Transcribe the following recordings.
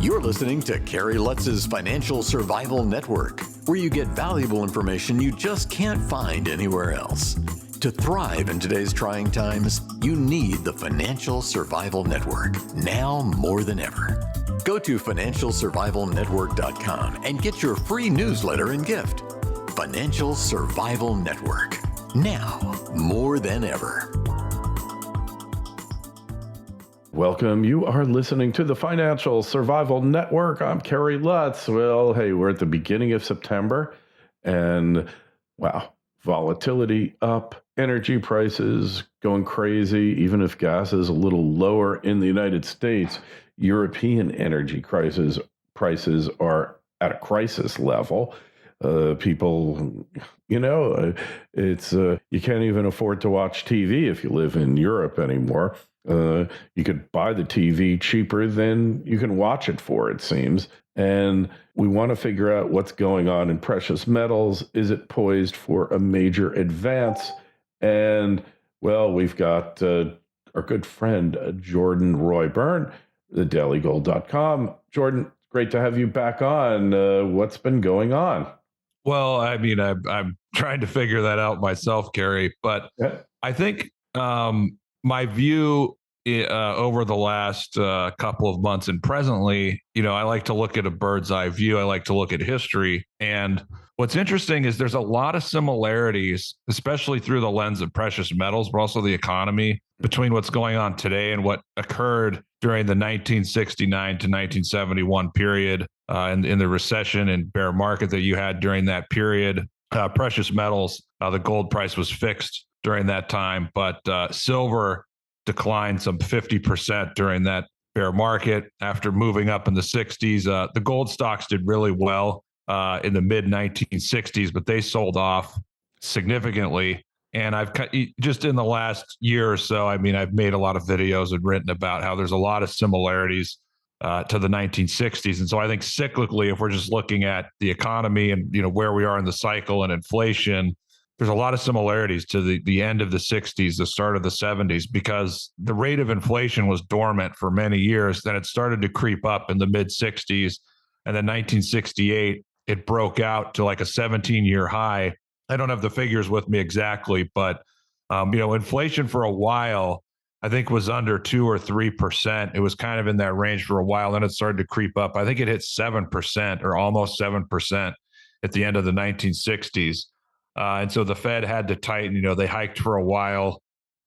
You're listening to Kerry Lutz's Financial Survival Network, where you get valuable information you just can't find anywhere else. To thrive in today's trying times, you need the Financial Survival Network, now more than ever. Go to financialsurvivalnetwork.com and get your free newsletter and gift. Financial Survival Network, now more than ever. Welcome. You are listening to the Financial Survival Network. I'm Kerry Lutz. Well, hey, we're at the beginning of September, and wow, volatility up, energy prices going crazy. Even if gas is a little lower in the United States, European energy prices are at a crisis level. People, it's you can't even afford to watch TV if you live in Europe anymore. You could buy the TV cheaper than you can watch it for, it seems. And we want to figure out what's going on in precious metals. Is it poised for a major advance? And, well, we've got our good friend, Jordan Roy-Byrne, thedailygold.com. Jordan, great to have you back on. What's been going on? Well, I mean, I'm trying to figure that out myself, Kerry, but yeah. I think my view over the last couple of months and presently, I like to look at a bird's eye view. I like to look at history. And what's interesting is there's a lot of similarities, especially through the lens of precious metals, but also the economy, between what's going on today and what occurred during the 1969 to 1971 period in the recession and bear market that you had during that period. Precious metals, the gold price was fixed during that time, but silver declined some 50% during that bear market after moving up in the 60s. The gold stocks did really well in the mid 1960s, but they sold off significantly. And I've just in the last year or so, I mean, I've made a lot of videos and written about how there's a lot of similarities to the 1960s. And so I think cyclically, if we're just looking at the economy and, where we are in the cycle and inflation, there's a lot of similarities to the end of the 60s, the start of the 70s, because the rate of inflation was dormant for many years. Then it started to creep up in the mid 60s. And then 1968, it broke out to like a 17-year high. I don't have the figures with me exactly, but, inflation for a while, I think was under 2 or 3%. It was kind of in that range for a while. Then it started to creep up. I think it hit 7% or almost 7% at the end of the 1960s. And so the Fed had to tighten, they hiked for a while.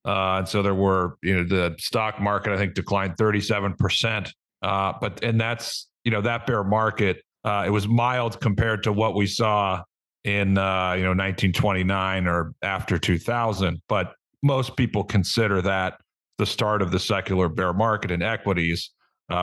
And so there were, the stock market, I think, declined 37%. And that's, that bear market, it was mild compared to what we saw in, 1929 or after 2000. But most people consider that the start of the secular bear market in equities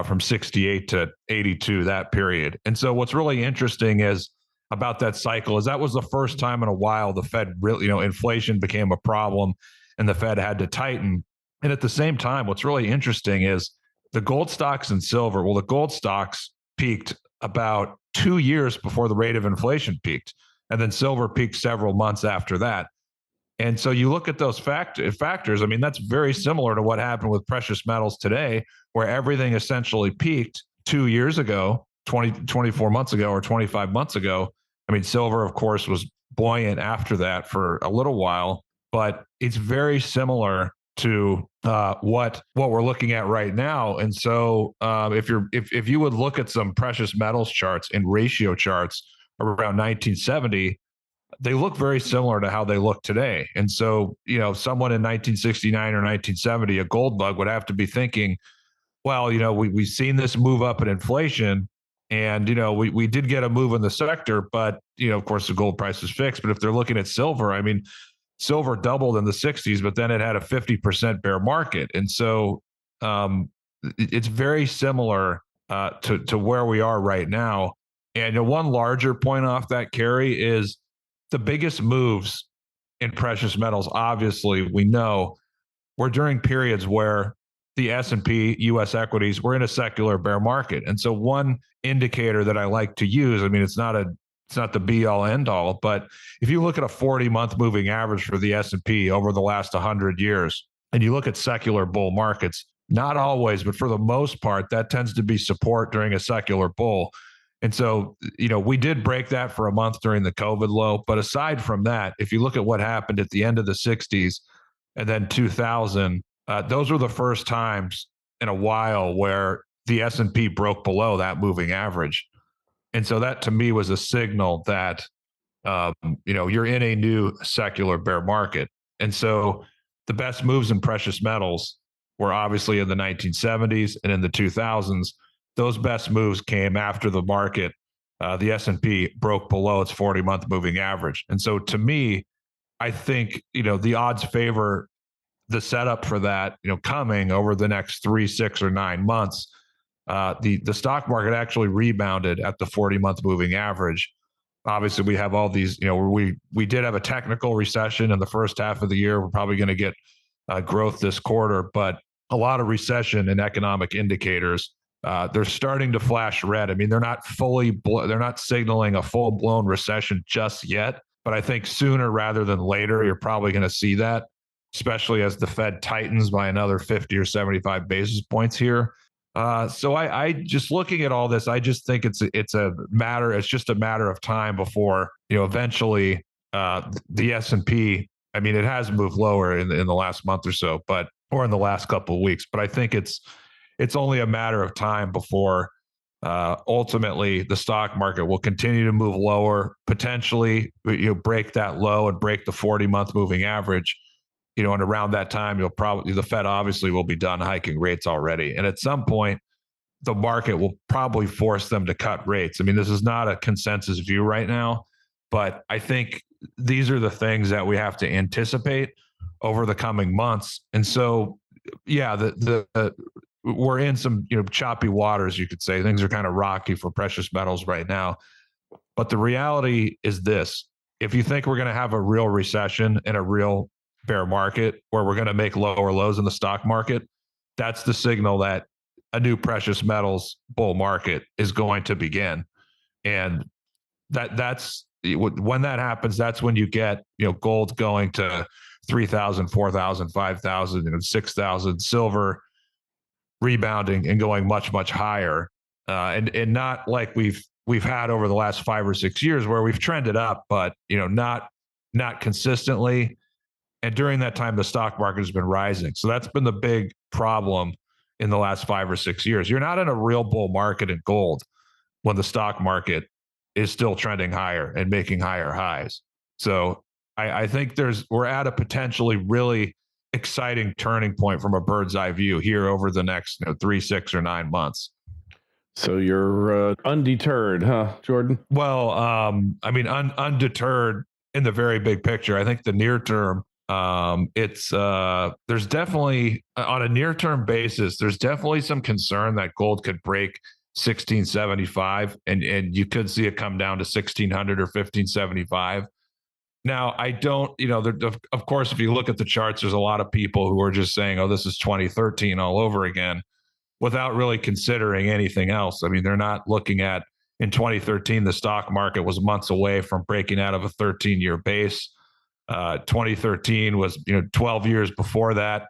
from 68 to 82, that period. And so what's really interesting is about that cycle is that was the first time in a while the Fed really, inflation became a problem and the Fed had to tighten. And at the same time, what's really interesting is the gold stocks and silver. Well, the gold stocks peaked about 2 years before the rate of inflation peaked. And then silver peaked several months after that. And so you look at those factors, I mean, that's very similar to what happened with precious metals today, where everything essentially peaked 2 years ago, 24 months ago or 25 months ago. I mean, silver, of course, was buoyant after that for a little while, but it's very similar to what we're looking at right now. And so if you would look at some precious metals charts and ratio charts around 1970, they look very similar to how they look today. And so, someone in 1969 or 1970, a gold bug would have to be thinking, well, we've seen this move up in inflation and, we did get a move in the sector, but, of course, the gold price is fixed. But if they're looking at silver, I mean, silver doubled in the 60s, but then it had a 50% bear market. And so it's very similar to where we are right now. And one larger point off that, Kerry, is the biggest moves in precious metals, obviously, we know, were during periods where the S&P U.S. equities were in a secular bear market. And so one indicator that I like to use, I mean, it's not the be all end all, but if you look at a 40-month moving average for the S&P over the last 100 years, and you look at secular bull markets, Not always, but for the most part, that tends to be support during a secular bull. And so, we did break that for a month during the COVID low. But aside from that, if you look at what happened at the end of the 60s and then 2000, those were the first times in a while where the S&P broke below that moving average. And so that to me was a signal that, you're in a new secular bear market. And so the best moves in precious metals were obviously in the 1970s and in the 2000s. Those best moves came after the market, the S&P broke below its 40-month moving average. And so to me, I think, the odds favor the setup for that, coming over the next 3, 6, or 9 months. The stock market actually rebounded at the 40-month moving average. Obviously, we have all these, we did have a technical recession in the first half of the year. We're probably going to get growth this quarter, but a lot of recession and economic indicators, they're starting to flash red. I mean, they're not they're not signaling a full blown recession just yet, but I think sooner rather than later, you're probably going to see that, especially as the Fed tightens by another 50 or 75 basis points here. So I just looking at all this, I just think it's just a matter of time before, eventually the S&P, I mean, it has moved lower in the last month or so, or in the last couple of weeks, but I think it's only a matter of time before ultimately the stock market will continue to move lower, potentially break that low and break the 40-month moving average. And around that time, the Fed obviously will be done hiking rates already. And at some point, the market will probably force them to cut rates. I mean, this is not a consensus view right now, but I think these are the things that we have to anticipate over the coming months. And so, yeah, we're in some, choppy waters, you could say. Things are kind of rocky for precious metals right now. But the reality is this: if you think we're going to have a real recession and a real bear market where we're going to make lower lows in the stock market, that's the signal that a new precious metals bull market is going to begin. And that's when that happens, that's when you get, gold going to 3,000, 4,000, 5,000, and 6,000, silver rebounding and going much, much higher. And not like we've had over the last 5 or 6 years where we've trended up, but, not consistently. And during that time, the stock market has been rising. So that's been the big problem in the last 5 or 6 years. You're not in a real bull market in gold when the stock market is still trending higher and making higher highs. So I think we're at a potentially really exciting turning point from a bird's eye view here over the next 3, 6, or 9 months. So you're undeterred, huh, Jordan? Well, I mean, undeterred in the very big picture. I think the near term, there's definitely on a near-term basis, there's definitely some concern that gold could break 1675 and you could see it come down to 1600 or 1575. Now, I don't, of course, if you look at the charts, there's a lot of people who are just saying, oh, this is 2013 all over again, without really considering anything else. I mean, they're not looking at, in 2013, the stock market was months away from breaking out of a 13-year base. 2013 was 12 years before that.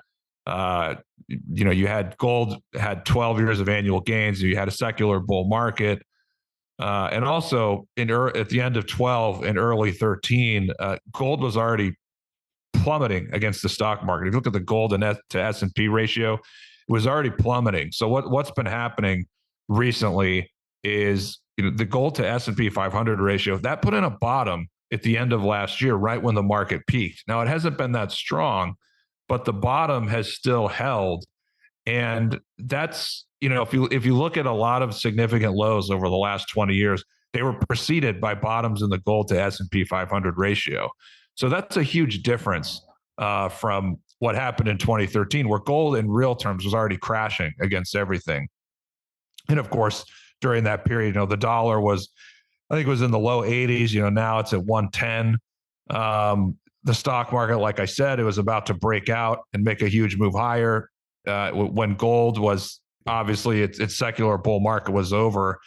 You had gold had 12 years of annual gains. You had a secular bull market, and also at the end of 12 and early 13, gold was already plummeting against the stock market. If you look at the gold to S&P ratio, it was already plummeting. So what's been happening recently is the gold to S&P 500 ratio that put in a bottom at the end of last year, right when the market peaked. Now, it hasn't been that strong, but the bottom has still held. And that's, if you look at a lot of significant lows over the last 20 years, they were preceded by bottoms in the gold to S&P 500 ratio. So that's a huge difference from what happened in 2013, where gold in real terms was already crashing against everything. And of course, during that period, the dollar was, I think it was in the low 80s. Now it's at 110. The stock market, like I said, it was about to break out and make a huge move higher. When gold was obviously its secular bull market was over.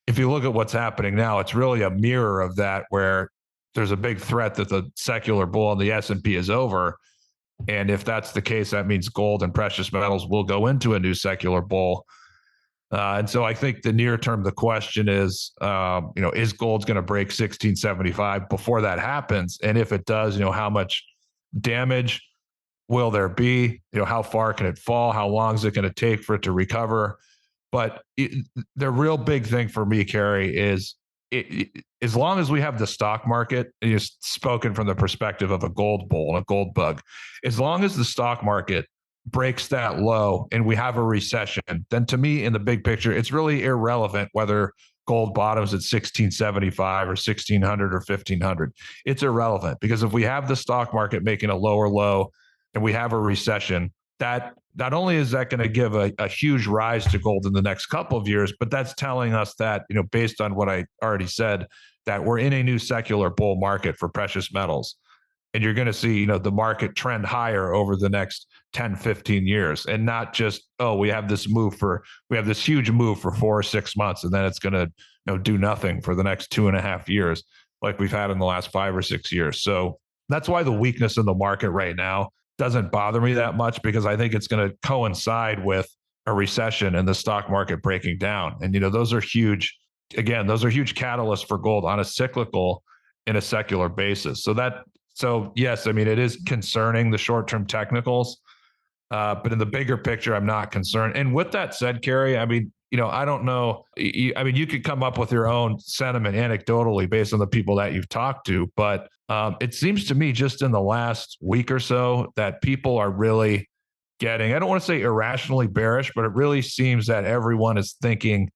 If you look at what's happening now, it's really a mirror of that, where there's a big threat that the secular bull on the S&P is over. And if that's the case, that means gold and precious metals will go into a new secular bull. And so I think the near term, the question is, is gold going to break 1675 before that happens? And if it does, how much damage will there be? How far can it fall? How long is it going to take for it to recover? But the real big thing for me, Kerry, is as long as we have the stock market, and you've spoken from the perspective of a gold bull and a gold bug, as long as the stock market breaks that low and we have a recession, then to me, in the big picture, it's really irrelevant whether gold bottoms at 1675 or 1600 or 1500. It's irrelevant, because if we have the stock market making a lower low and we have a recession, that not only is that going to give a huge rise to gold in the next couple of years, but that's telling us that, based on what I already said, that we're in a new secular bull market for precious metals. And you're going to see, the market trend higher over the next 10, 15 years, and not just, we have this huge move for 4 or 6 months, and then it's going to, do nothing for the next 2.5 years, like we've had in the last 5 or 6 years. So that's why the weakness in the market right now doesn't bother me that much, because I think it's going to coincide with a recession and the stock market breaking down. And, those are huge. Again, those are huge catalysts for gold on a cyclical and a secular basis. So yes, it is concerning, the short-term technicals, but in the bigger picture, I'm not concerned. And with that said, Kerry, I don't know. You could come up with your own sentiment anecdotally based on the people that you've talked to, but it seems to me just in the last week or so that people are really getting, I don't want to say irrationally bearish, but it really seems that everyone is thinking,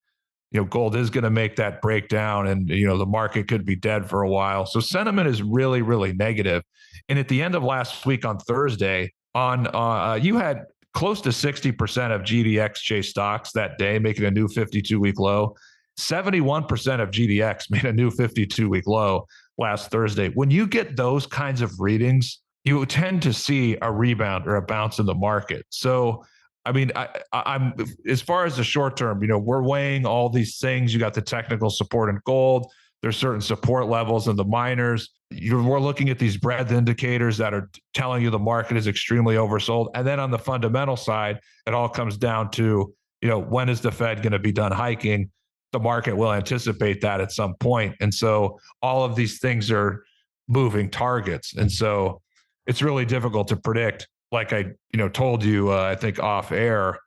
gold is going to make that breakdown, and, the market could be dead for a while. So sentiment is really, really negative. And at the end of last week on Thursday, you had close to 60% of GDXJ stocks that day making a new 52-week low. 71% of GDX made a new 52-week low last Thursday. When you get those kinds of readings, you tend to see a rebound or a bounce in the market. So, I'm as far as the short term, we're weighing all these things. You got the technical support in gold. There's certain support levels in the miners. We're looking at these breadth indicators that are telling you the market is extremely oversold. And then on the fundamental side, it all comes down to, when is the Fed going to be done hiking? The market will anticipate that at some point. And so all of these things are moving targets. And so it's really difficult to predict. Like I, told you, I think off air,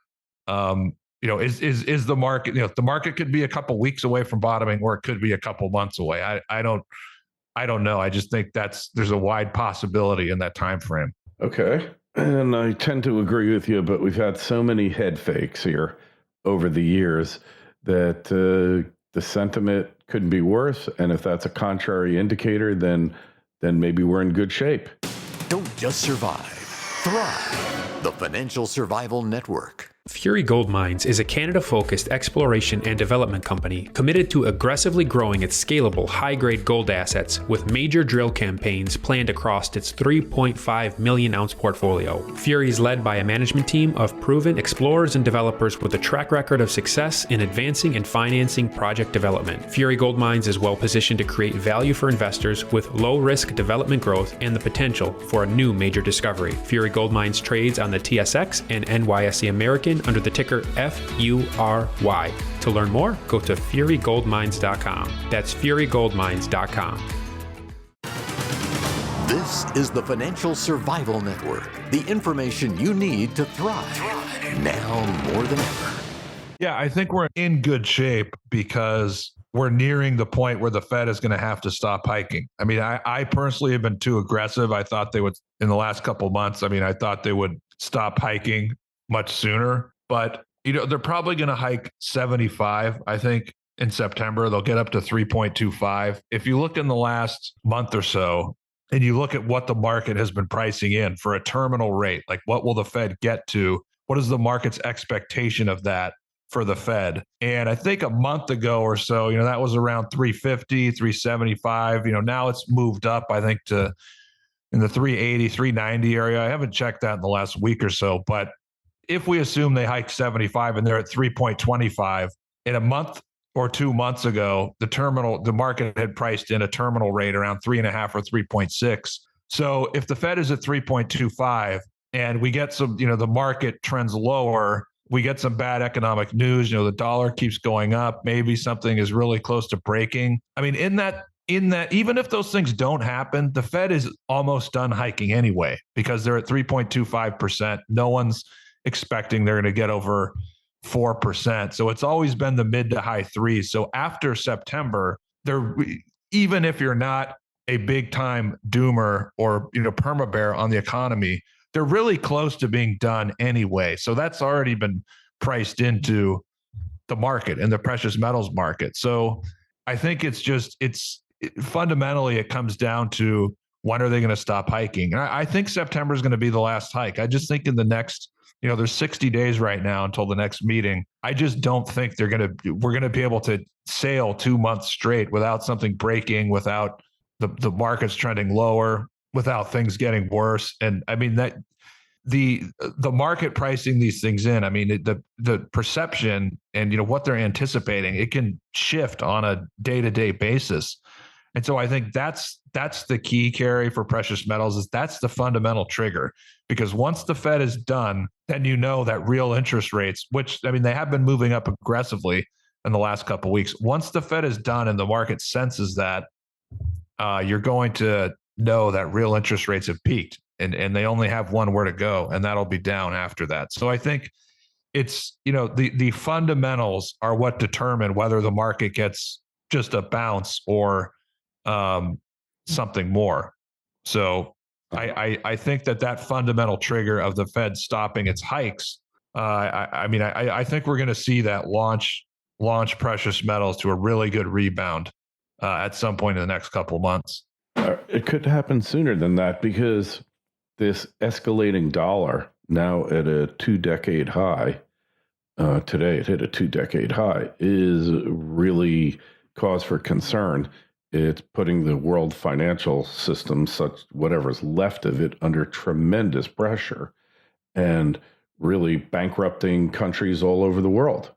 is the market, the market could be a couple weeks away from bottoming, or it could be a couple months away. I don't know. I just think there's a wide possibility in that time frame. Okay. And I tend to agree with you, but we've had so many head fakes here over the years that the sentiment couldn't be worse. And if that's a contrary indicator, then maybe we're in good shape. Don't just survive, thrive. The Financial Survival Network. Fury Gold Mines is a Canada-focused exploration and development company committed to aggressively growing its scalable, high-grade gold assets with major drill campaigns planned across its 3.5 million ounce portfolio. Fury is led by a management team of proven explorers and developers with a track record of success in advancing and financing project development. Fury Gold Mines is well positioned to create value for investors with low-risk development growth and the potential for a new major discovery. Fury Gold Mines trades on the TSX and NYSE American under the ticker FURY. To learn more, go to furygoldmines.com. That's furygoldmines.com. This is the Financial Survival Network, the information you need to thrive now more than ever. Yeah, I think we're in good shape because we're nearing the point where the Fed is going to have to stop hiking. I personally have been too aggressive. I thought they would, in the last couple of months, I thought they would stop hiking much sooner, but they're probably going to hike 75. I think in September they'll get up to 3.25. If you look in the last month or so and you look at what the market has been pricing in for a terminal rate, like what will the Fed get to? What is the market's expectation of that for the Fed? And I think a month ago or so, that was around 350, 375. Now it's moved up, I think, to in the 380, 390 area. I haven't checked that in the last week or so, but if we assume they hike 75 and they're at 3.25, in a month or 2 months ago, the market had priced in a terminal rate around 3.5 or 3.6. So if the Fed is at 3.25 and we get some, the market trends lower, we get some bad economic news, the dollar keeps going up, maybe something is really close to breaking. I mean, in that, even if those things don't happen, the Fed is almost done hiking anyway, because they're at 3.25%. No one's expecting they're going to get over 4%. So it's always been the mid to high threes. So after September, even if you're not a big time doomer or, perma bear on the economy, they're really close to being done anyway. So that's already been priced into the market and the precious metals market. So I think fundamentally it comes down to, when are they going to stop hiking? And I think September is going to be the last hike. I just think in the next, there's 60 days right now until the next meeting. I just don't think we're going to be able to sail 2 months straight without something breaking, without the markets trending lower, without things getting worse. And I mean, that the market pricing these things in, I mean, the perception and, what they're anticipating, it can shift on a day-to-day basis. And so I think that's the key, Kerry, for precious metals, is that's the fundamental trigger. Because once the Fed is done, then that real interest rates, which, I mean, they have been moving up aggressively in the last couple of weeks. Once the Fed is done and the market senses that, you're going to know that real interest rates have peaked, and they only have one where to go, and that'll be down after that. So I think it's, the fundamentals are what determine whether the market gets just a bounce or something more. So I think that fundamental trigger of the Fed stopping its hikes, I think we're going to see that launch precious metals to a really good rebound at some point in the next couple of months. It could happen sooner than that, because this escalating dollar, now at a 2-decade high, today it hit a 2-decade high, is really cause for concern. It's putting the world financial system, whatever's left of it, under tremendous pressure, and really bankrupting countries all over the world.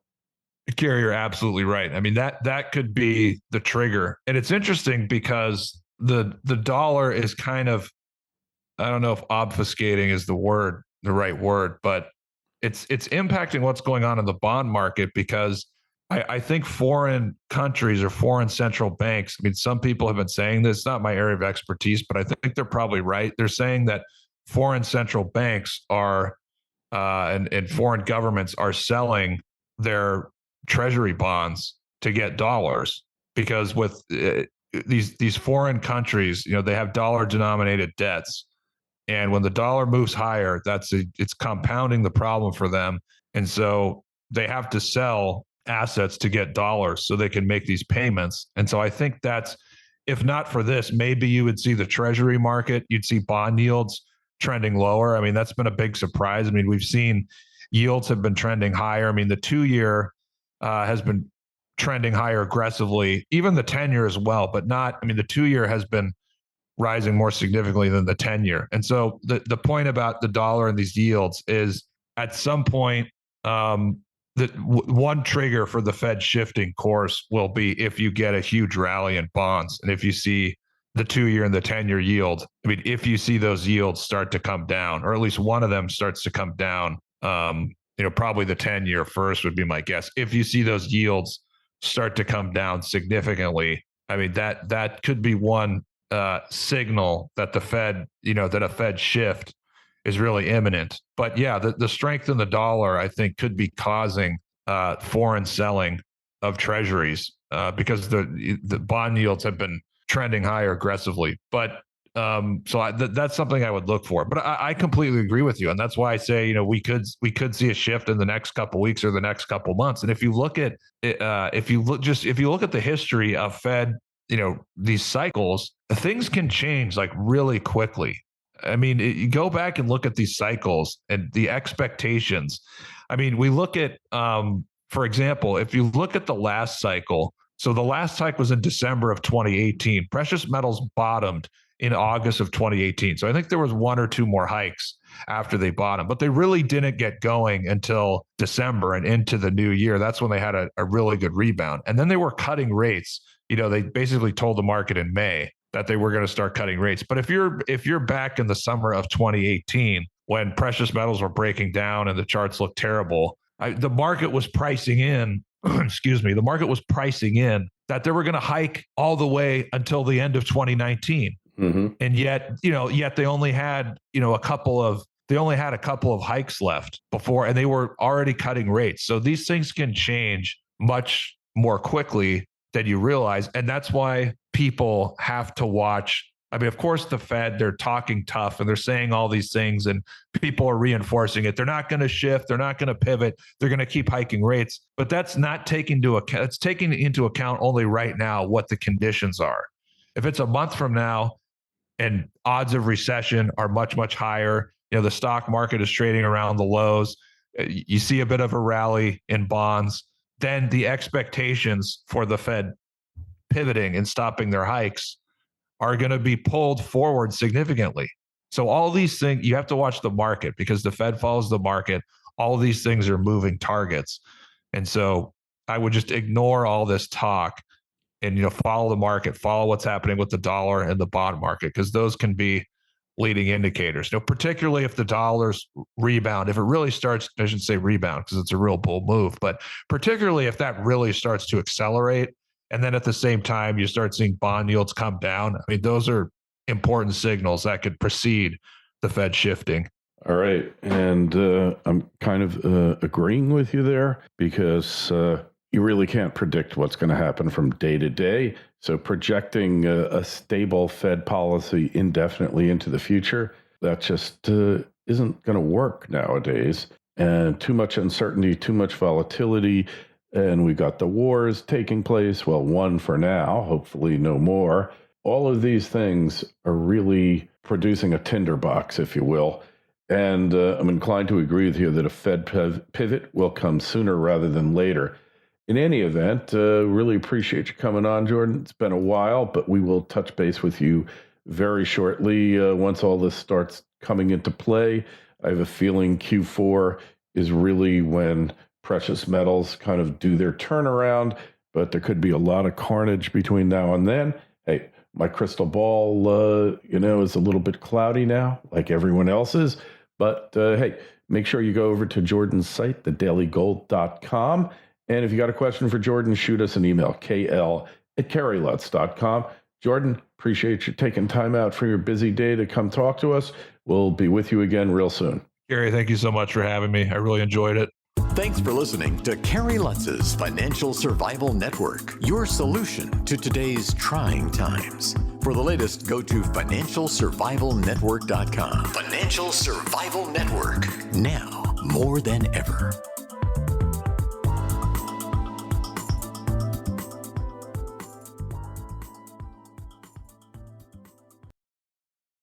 Kerry, you're absolutely right. I mean, that could be the trigger. And it's interesting because the dollar is kind of, I don't know if obfuscating is the right word, but it's impacting what's going on in the bond market, because I think foreign countries or foreign central banks, I mean, some people have been saying this, it's not my area of expertise, but I think they're probably right. They're saying that foreign central banks are, and foreign governments are selling their treasury bonds to get dollars, because with these foreign countries, they have dollar denominated debts. And when the dollar moves higher, it's compounding the problem for them. And so they have to sell assets to get dollars so they can make these payments. And so I think that's, if not for this, maybe you would see the treasury market, you'd see bond yields trending lower. I mean, that's been a big surprise. I mean, we've seen yields have been trending higher. I mean, the 2-year has been trending higher aggressively, even the 10-year as well, but not, I mean, the 2-year has been rising more significantly than the 10-year. And so the point about the dollar and these yields is, at some point, one trigger for the Fed shifting course will be if you get a huge rally in bonds, and if you see the 2-year and the 10-year yield. I mean, if you see those yields start to come down, or at least one of them starts to come down, probably the 10-year first would be my guess. If you see those yields start to come down significantly, I mean, that could be one signal that the Fed, that a Fed shift is really imminent. But yeah, the strength in the dollar, I think, could be causing foreign selling of treasuries because the bond yields have been trending higher aggressively. But that's something I would look for. But I completely agree with you, and that's why I say we could see a shift in the next couple of weeks or the next couple of months. And if you look at if you look at the history of Fed, these cycles, things can change like really quickly. I mean, you go back and look at these cycles and the expectations. I mean, we look at, for example, if you look at the last cycle, so the last hike was in December of 2018. Precious metals bottomed in August of 2018. So I think there was one or two more hikes after they bottomed, but they really didn't get going until December and into the new year. That's when they had a really good rebound. And then they were cutting rates. They basically told the market in May that they were going to start cutting rates. But if you're back in the summer of 2018, when precious metals were breaking down and the charts looked terrible, the market was pricing in, the market was pricing in that they were going to hike all the way until the end of 2019. Mm-hmm. And yet they only had, a couple of hikes left before, and they were already cutting rates. So these things can change much more quickly than you realize. And that's why people have to watch. I mean, of course, the Fed, they're talking tough and they're saying all these things and people are reinforcing it. They're not going to shift. They're not going to pivot. They're going to keep hiking rates. But that's not taking into account. It's taking into account only right now what the conditions are. If it's a month from now and odds of recession are much, much higher, the stock market is trading around the lows, you see a bit of a rally in bonds, then the expectations for the Fed pivoting and stopping their hikes are going to be pulled forward significantly. So all these things, you have to watch the market because the Fed follows the market. All these things are moving targets. And so I would just ignore all this talk and, follow the market, follow what's happening with the dollar and the bond market, because those can be leading indicators. Particularly if the dollar's rebound, if it really starts, I shouldn't say rebound because it's a real bull move, but particularly if that really starts to accelerate, and then at the same time, you start seeing bond yields come down. I mean, those are important signals that could precede the Fed shifting. All right. And I'm kind of agreeing with you there because you really can't predict what's going to happen from day to day. So projecting a stable Fed policy indefinitely into the future, that just isn't going to work nowadays. And too much uncertainty, too much volatility. And we got the wars taking place. Well, one for now, hopefully no more. All of these things are really producing a tinderbox, if you will. And I'm inclined to agree with you that a Fed pivot will come sooner rather than later. In any event, really appreciate you coming on, Jordan. It's been a while, but we will touch base with you very shortly once all this starts coming into play. I have a feeling Q4 is really when precious metals kind of do their turnaround, but there could be a lot of carnage between now and then. Hey, my crystal ball, is a little bit cloudy now, like everyone else's. But hey, make sure you go over to Jordan's site, thedailygold.com. And if you got a question for Jordan, shoot us an email, kl@kerrylutz.com. Jordan, appreciate you taking time out from your busy day to come talk to us. We'll be with you again real soon. Kerry, thank you so much for having me. I really enjoyed it. Thanks for listening to Kerry Lutz's Financial Survival Network, your solution to today's trying times. For the latest, go to financialsurvivalnetwork.com. Financial Survival Network, now more than ever.